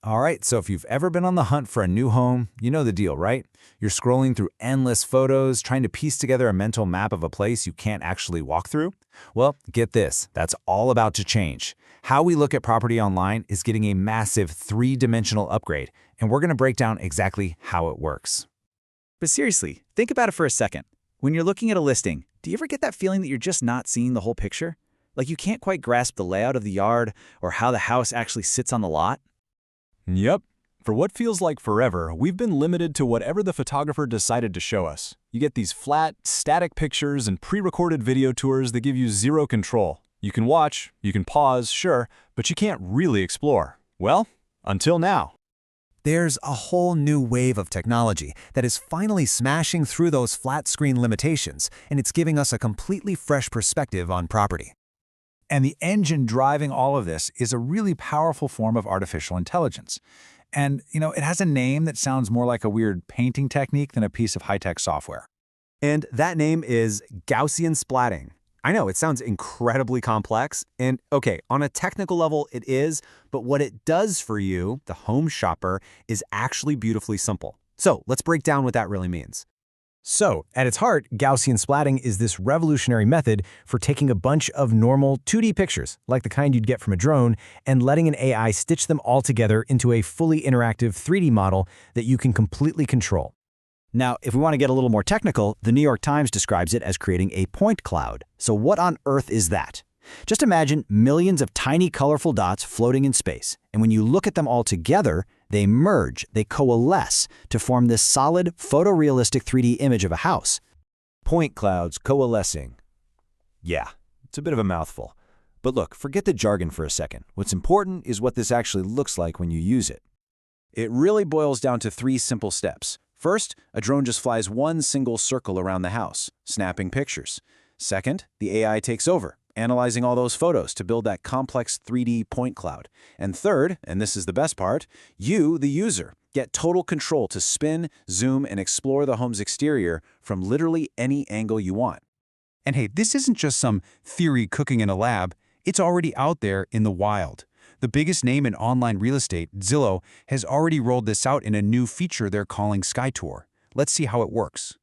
All right, so if you've ever been on the hunt for a new home, you know the deal, right? You're scrolling through endless photos, trying to piece together a mental map of a place you can't actually walk through. Well, get this, that's all about to change. How we look at property online is getting a massive three-dimensional upgrade, and we're going to break down exactly how it works. But seriously, think about it for a second. When you're looking at a listing, do you ever get that feeling that you're just not seeing the whole picture? Like you can't quite grasp the layout of the yard or how the house actually sits on the lot? Yep. For what feels like forever, we've been limited to whatever the photographer decided to show us. You get these flat, static pictures and pre-recorded video tours that give you zero control. You can watch, you can pause, sure, but you can't really explore. Well, until now. There's a whole new wave of technology that is finally smashing through those flat-screen limitations, and it's giving us a completely fresh perspective on property. And the engine driving all of this is a really powerful form of artificial intelligence. And, it has a name that sounds more like a weird painting technique than a piece of high-tech software. And that name is Gaussian splatting. I know, it sounds incredibly complex, and okay, on a technical level it is, but what it does for you, the home shopper, is actually beautifully simple. So let's break down what that really means. So, at its heart, Gaussian splatting is this revolutionary method for taking a bunch of normal 2D pictures, like the kind you'd get from a drone, and letting an AI stitch them all together into a fully interactive 3D model that you can completely control. Now, if we want to get a little more technical, the New York Times describes it as creating a point cloud. So what on earth is that? Just imagine millions of tiny colorful dots floating in space, and when you look at them all together, they merge, they coalesce to form this solid, photorealistic 3D image of a house. Point clouds coalescing. Yeah, it's a bit of a mouthful. But look, forget the jargon for a second. What's important is what this actually looks like when you use it. It really boils down to three simple steps. First, a drone just flies one single circle around the house, snapping pictures. Second, the AI takes over, analyzing all those photos to build that complex 3D point cloud. And third, and this is the best part, you, the user, get total control to spin, zoom, and explore the home's exterior from literally any angle you want. And hey, this isn't just some theory cooking in a lab. It's already out there in the wild. The biggest name in online real estate, Zillow, has already rolled this out in a new feature they're calling SkyTour. Let's see how it works.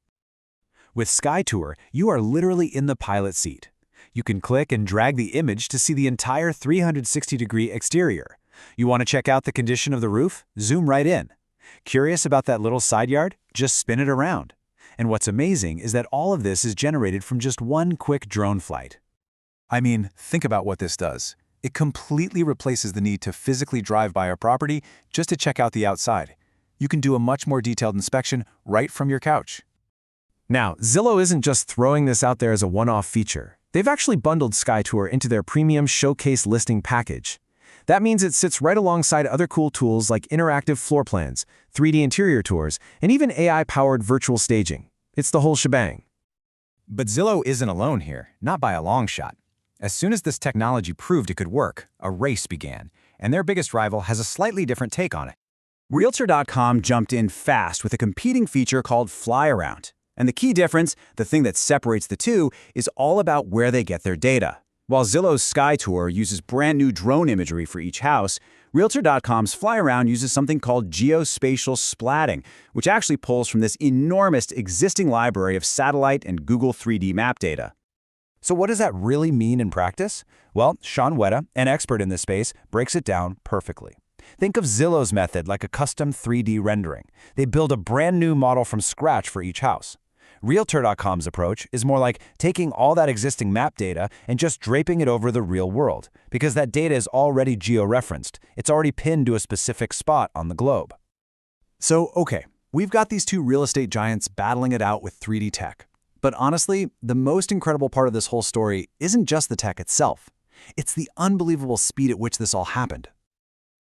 With SkyTour, you are literally in the pilot seat. You can click and drag the image to see the entire 360-degree exterior. You want to check out the condition of the roof? Zoom right in. Curious about that little side yard? Just spin it around. And what's amazing is that all of this is generated from just one quick drone flight. I mean, think about what this does. It completely replaces the need to physically drive by a property just to check out the outside. You can do a much more detailed inspection right from your couch. Now, Zillow isn't just throwing this out there as a one-off feature. They've actually bundled SkyTour into their premium showcase listing package. That means it sits right alongside other cool tools like interactive floor plans, 3D interior tours, and even AI-powered virtual staging. It's the whole shebang. But Zillow isn't alone here, not by a long shot. As soon as this technology proved it could work, a race began, and their biggest rival has a slightly different take on it. Realtor.com jumped in fast with a competing feature called Fly Around. And the key difference, the thing that separates the two, is all about where they get their data. While Zillow's SkyTour uses brand new drone imagery for each house, Realtor.com's Fly Around uses something called geospatial splatting, which actually pulls from this enormous existing library of satellite and Google 3D map data. So what does that really mean in practice? Well, Sean Weta, an expert in this space, breaks it down perfectly. Think of Zillow's method like a custom 3D rendering. They build a brand new model from scratch for each house. Realtor.com's approach is more like taking all that existing map data and just draping it over the real world, because that data is already geo-referenced. It's already pinned to a specific spot on the globe. So, okay, we've got these two real estate giants battling it out with 3D tech. But honestly, the most incredible part of this whole story isn't just the tech itself. It's the unbelievable speed at which this all happened.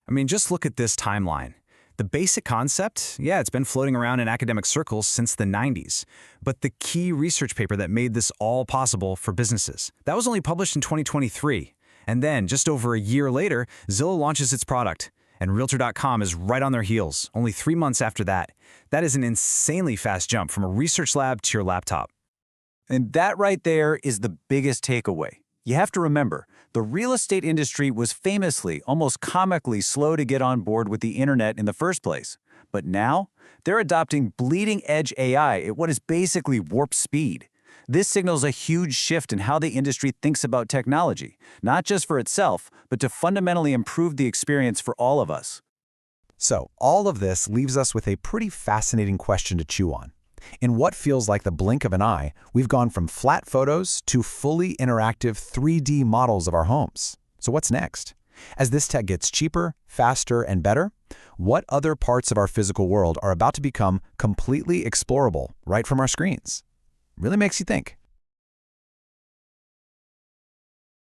I mean, just look at this timeline. The basic concept, yeah, it's been floating around in academic circles since the 90s. But the key research paper that made this all possible for businesses, that was only published in 2023. And then, just over a year later, Zillow launches its product. And Realtor.com is right on their heels, only 3 months after that. That is an insanely fast jump from a research lab to your laptop. And that right there is the biggest takeaway. You have to remember, the real estate industry was famously, almost comically slow to get on board with the internet in the first place. But now, they're adopting bleeding-edge AI at what is basically warp speed. This signals a huge shift in how the industry thinks about technology, not just for itself, but to fundamentally improve the experience for all of us. So, all of this leaves us with a pretty fascinating question to chew on. In what feels like the blink of an eye, we've gone from flat photos to fully interactive 3D models of our homes. So what's next? As this tech gets cheaper, faster, and better, what other parts of our physical world are about to become completely explorable right from our screens? Really makes you think.